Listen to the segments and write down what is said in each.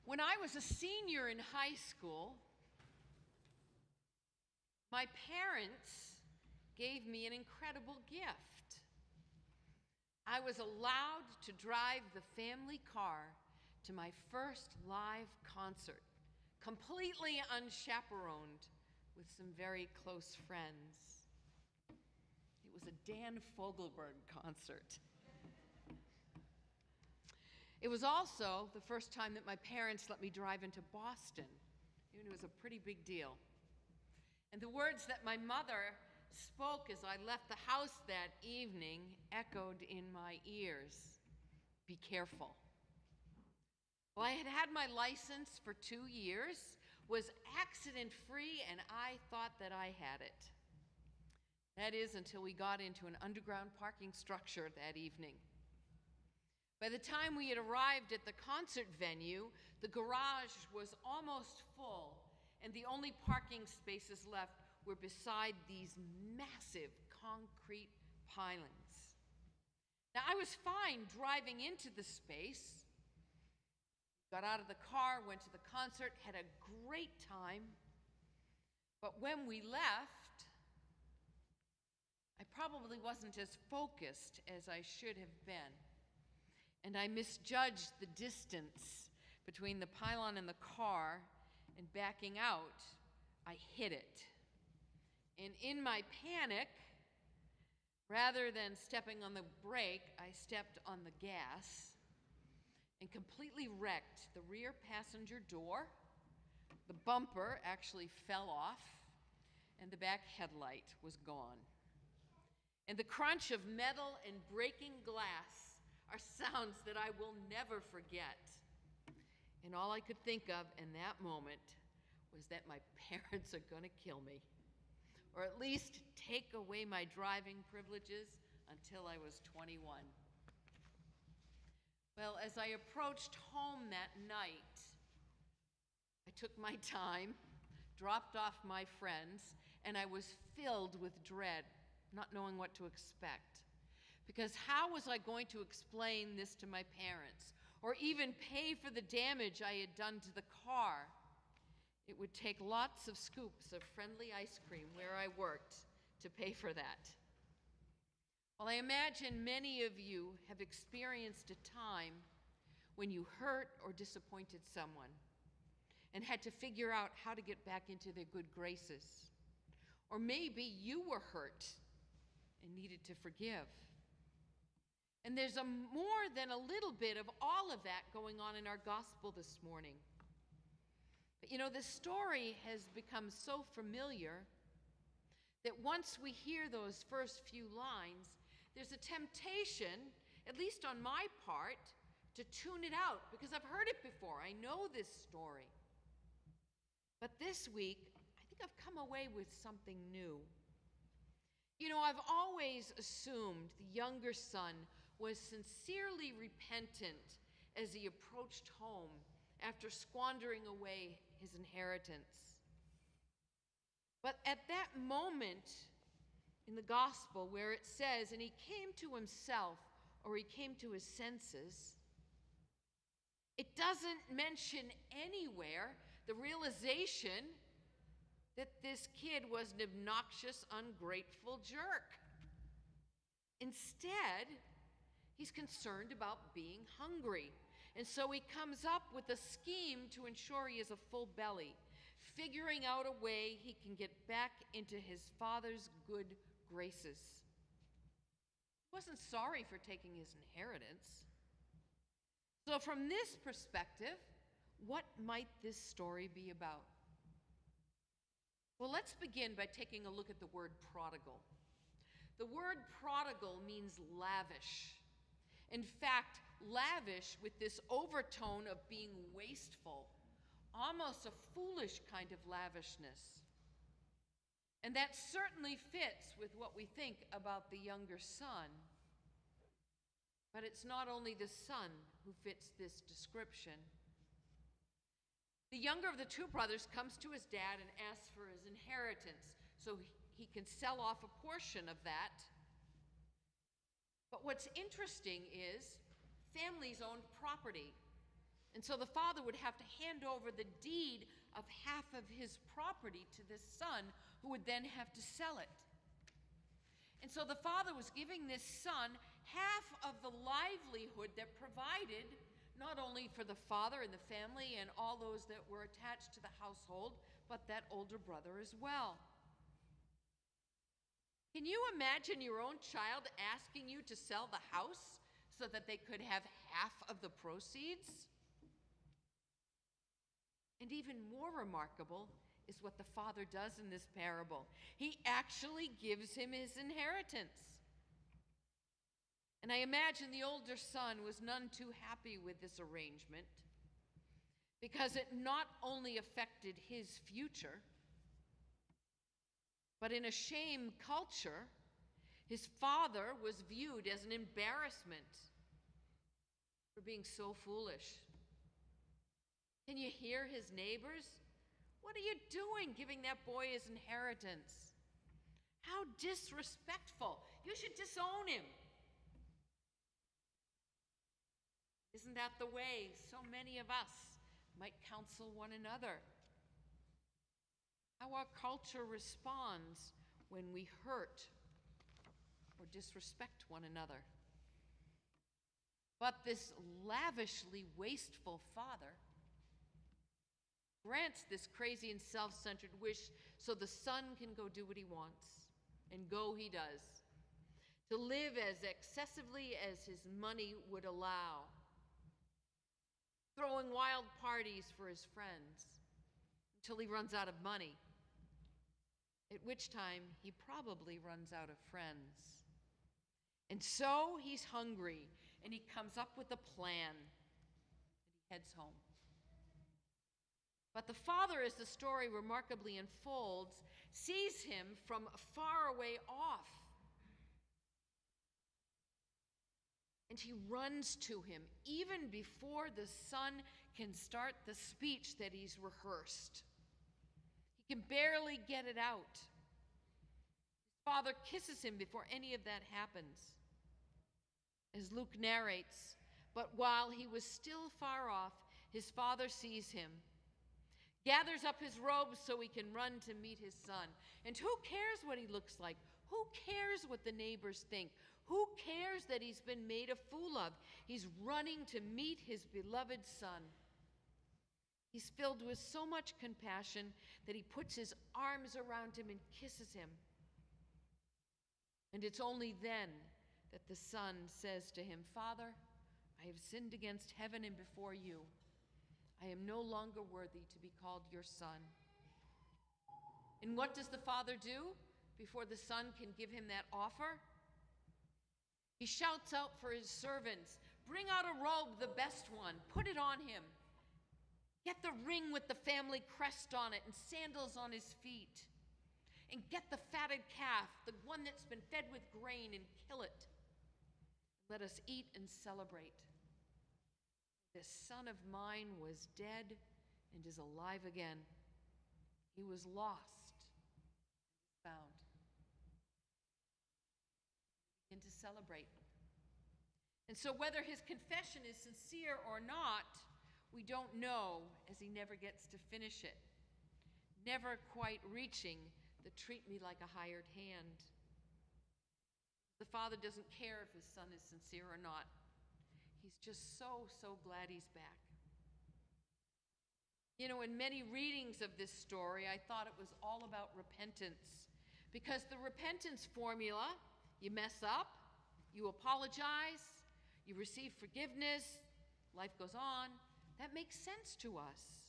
When I was a senior in high school, my parents gave me an incredible gift. I was allowed to drive the family car to my first live concert, completely unchaperoned with some very close friends. It was a Dan Fogelberg concert. It was also the first time that my parents let me drive into Boston. And it was a pretty big deal. And the words that my mother spoke as I left the house that evening echoed in my ears. Be careful. Well, I had had my license for 2 years, was accident-free, and I thought that I had it. That is, until we got into an underground parking structure that evening. By the time we had arrived at the concert venue, the garage was almost full, and the only parking spaces left were beside these massive concrete pilings. Now, I was fine driving into the space, got out of the car, went to the concert, had a great time, but when we left, I probably wasn't as focused as I should have been. And I misjudged the distance between the pylon and the car, and backing out, I hit it. And in my panic, rather than stepping on the brake, I stepped on the gas and completely wrecked the rear passenger door. The bumper actually fell off, and the back headlight was gone. And the crunch of metal and breaking glass are sounds that I will never forget. And all I could think of in that moment was that my parents are going to kill me, or at least take away my driving privileges until I was 21. Well, as I approached home that night, I took my time, dropped off my friends, and I was filled with dread, not knowing what to expect. Because how was I going to explain this to my parents, or even pay for the damage I had done to the car? It would take lots of scoops of friendly ice cream where I worked to pay for that. Well, I imagine many of you have experienced a time when you hurt or disappointed someone and had to figure out how to get back into their good graces. Or maybe you were hurt and needed to forgive. And there's more than a little bit of all of that going on in our gospel this morning. But this story has become so familiar that once we hear those first few lines, there's a temptation, at least on my part, to tune it out because I've heard it before. I know this story. But this week, I think I've come away with something new. I've always assumed the younger son was sincerely repentant as he approached home after squandering away his inheritance. But at that moment in the gospel where it says, and he came to himself, or he came to his senses, it doesn't mention anywhere the realization that this kid was an obnoxious, ungrateful jerk. Instead, he's concerned about being hungry. And so he comes up with a scheme to ensure he has a full belly, figuring out a way he can get back into his father's good graces. He wasn't sorry for taking his inheritance. So from this perspective, what might this story be about? Well, let's begin by taking a look at the word prodigal. The word prodigal means lavish. In fact, lavish with this overtone of being wasteful, almost a foolish kind of lavishness. And that certainly fits with what we think about the younger son. But it's not only the son who fits this description. The younger of the two brothers comes to his dad and asks for his inheritance so he can sell off a portion of that. But what's interesting is families owned property. And so the father would have to hand over the deed of half of his property to this son, who would then have to sell it. And so the father was giving this son half of the livelihood that provided not only for the father and the family and all those that were attached to the household, but that older brother as well. Can you imagine your own child asking you to sell the house so that they could have half of the proceeds? And even more remarkable is what the father does in this parable. He actually gives him his inheritance. And I imagine the older son was none too happy with this arrangement, because it not only affected his future, but in a shame culture, his father was viewed as an embarrassment for being so foolish. Can you hear his neighbors? What are you doing giving that boy his inheritance? How disrespectful. You should disown him. Isn't that the way so many of us might counsel one another? How our culture responds when we hurt or disrespect one another. But this lavishly wasteful father grants this crazy and self-centered wish so the son can go do what he wants. And go he does. To live as excessively as his money would allow. Throwing wild parties for his friends until he runs out of money. At which time he probably runs out of friends. And so he's hungry, and he comes up with a plan, and he heads home. But the father, as the story remarkably unfolds, sees him from far away off. And he runs to him even before the son can start the speech that he's rehearsed. He can barely get it out. His father kisses him before any of that happens. As Luke narrates, but while he was still far off, his father sees him, gathers up his robes so he can run to meet his son. And who cares what he looks like? Who cares what the neighbors think? Who cares that he's been made a fool of? He's running to meet his beloved son. He's filled with so much compassion that he puts his arms around him and kisses him. And it's only then that the son says to him, "Father, I have sinned against heaven and before you. I am no longer worthy to be called your son." And what does the father do before the son can give him that offer? He shouts out for his servants, "Bring out a robe, the best one, put it on him. Get the ring with the family crest on it and sandals on his feet. And get the fatted calf, the one that's been fed with grain, and kill it. Let us eat and celebrate. This son of mine was dead and is alive again. He was lost and found." Begin to celebrate. And so whether his confession is sincere or not, we don't know, as he never gets to finish it, never quite reaching the treat me like a hired hand. The father doesn't care if his son is sincere or not. He's just so glad he's back. You know, in many readings of this story, I thought it was all about repentance. Because the repentance formula, you mess up, you apologize, you receive forgiveness, life goes on, that makes sense to us.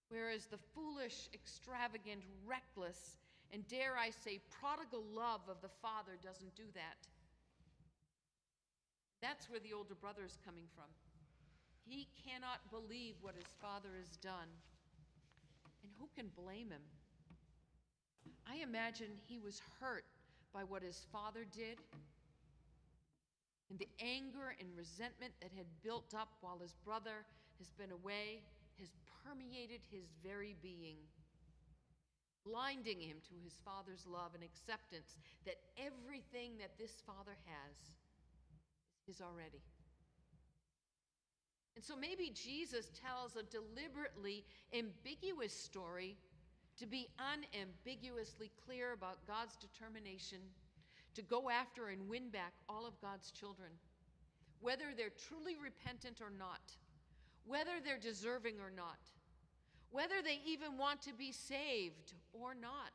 Whereas the foolish, extravagant, reckless, and dare I say, prodigal love of the father doesn't do that. That's where the older brother is coming from. He cannot believe what his father has done. And who can blame him? I imagine he was hurt by what his father did, and the anger and resentment that had built up while his brother has been away has permeated his very being, blinding him to his father's love and acceptance that everything that this father has is his already. And And so maybe Jesus tells a deliberately ambiguous story to be unambiguously clear about God's determination to go after and win back all of God's children, whether they're truly repentant or not, whether they're deserving or not, whether they even want to be saved or not.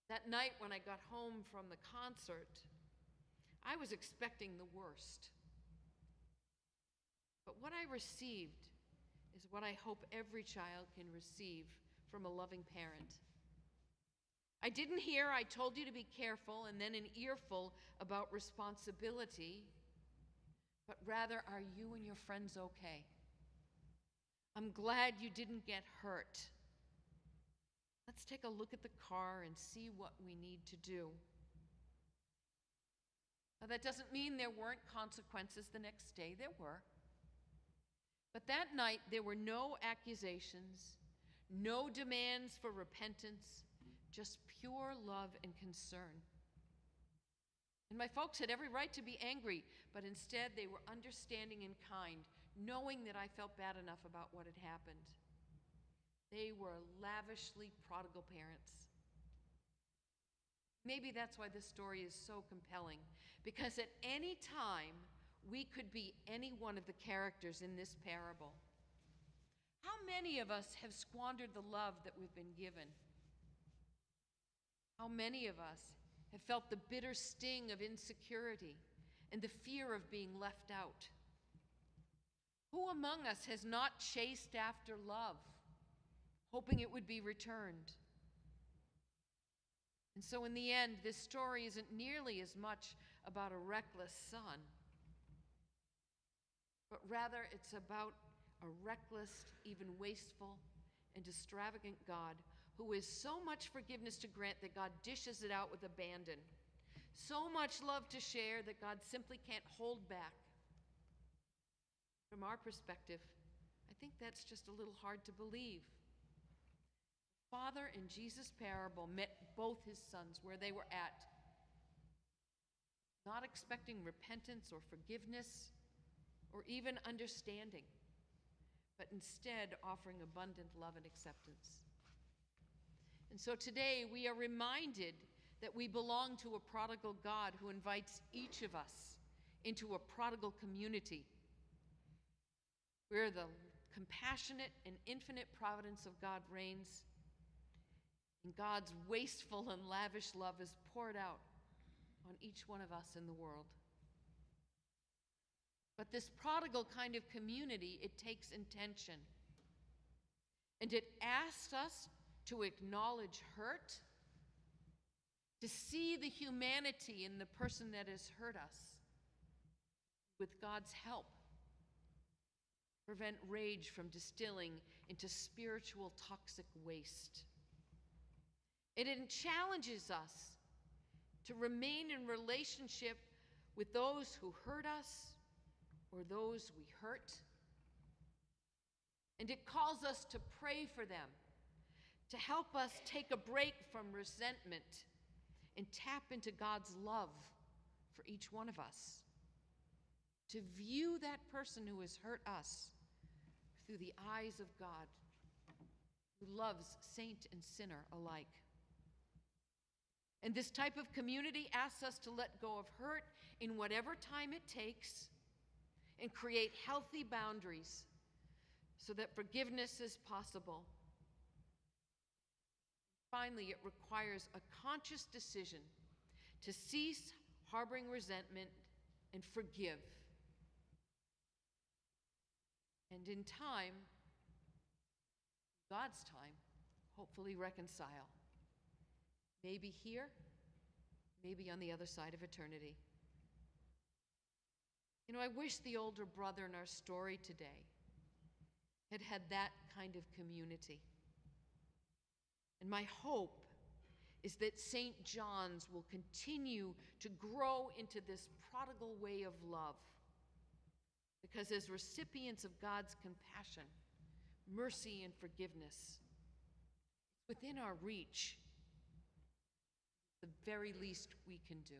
That night when I got home from the concert, I was expecting the worst. But what I received is what I hope every child can receive from a loving parent. I didn't hear, "I told you to be careful," and then an earful about responsibility, but rather, "Are you and your friends okay? I'm glad you didn't get hurt. Let's take a look at the car and see what we need to do." Now, that doesn't mean there weren't consequences the next day. There were. But that night, there were no accusations, no demands for repentance, just pure love and concern. And my folks had every right to be angry, but instead they were understanding and kind, knowing that I felt bad enough about what had happened. They were lavishly prodigal parents. Maybe that's why this story is so compelling, because at any time, we could be any one of the characters in this parable. How many of us have squandered the love that we've been given? How many of us have felt the bitter sting of insecurity and the fear of being left out? Who among us has not chased after love, hoping it would be returned? And so in the end, this story isn't nearly as much about a reckless son, but rather it's about a reckless, even wasteful, and extravagant God who has so much forgiveness to grant that God dishes it out with abandon, so much love to share that God simply can't hold back. From our perspective, I think that's just a little hard to believe. The Father in Jesus' parable met both his sons where they were at, not expecting repentance or forgiveness or even understanding, but instead offering abundant love and acceptance. And so today we are reminded that we belong to a prodigal God who invites each of us into a prodigal community where the compassionate and infinite providence of God reigns and God's wasteful and lavish love is poured out on each one of us in the world. But this prodigal kind of community, it takes intention. And it asks us to acknowledge hurt, to see the humanity in the person that has hurt us, with God's help, prevent rage from distilling into spiritual toxic waste. And it challenges us to remain in relationship with those who hurt us or those we hurt. And it calls us to pray for them, to help us take a break from resentment and tap into God's love for each one of us, to view that person who has hurt us through the eyes of God, who loves saint and sinner alike. And this type of community asks us to let go of hurt in whatever time it takes and create healthy boundaries so that forgiveness is possible. Finally, it requires a conscious decision to cease harboring resentment and forgive. And in time, God's time, hopefully reconcile. Maybe here, maybe on the other side of eternity. You know, I wish the older brother in our story today had had that kind of community. And my hope is that St. John's will continue to grow into this prodigal way of love. Because as recipients of God's compassion, mercy, and forgiveness, it's within our reach, the very least we can do.